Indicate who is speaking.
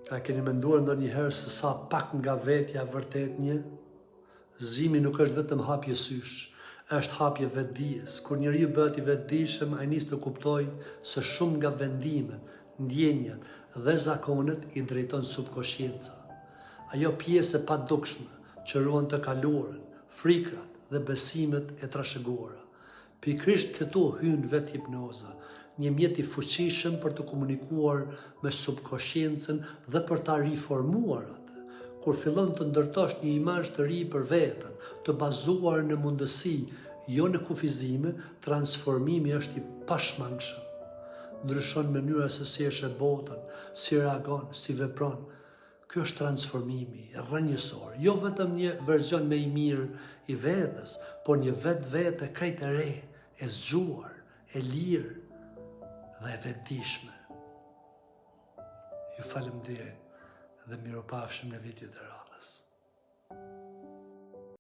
Speaker 1: A keni menduar ndonjëherë se sa pak nga vetja vërtet një? Zimi nuk është vetëm hapje sysh, është hapje vetdijes. Kur njeriu bëhet i vetdijshëm, ai nis të kuptojë se shumë nga vendimet, ndjenjat dhe zakonet i drejton subkonscienca. Ajo pjesë e padukshme që ruan të kaluarën, frikrat dhe besimet e trashëguara. Pikërisht këtu hyn vetë hipnoza, një mjet i fuqishëm për të komunikuar me subkonsciencën dhe për ta riformuar atë. Kur fillon të ndërtosh një imazh të ri për veten, të bazuar në mundësi, jo në kufizime, transformimi është i pashmangshëm. Ndryshon mënyra se si e sheh botën, si reagon, si vepron. Ky është transformimi rrënjësor, jo vetëm një version më i mirë i vetes, por një vetë krejt e re, e zgjuar, e lirë dhe e vetëdijshme. Ju falemnderit dhe mirupafshim në vitet e radhës.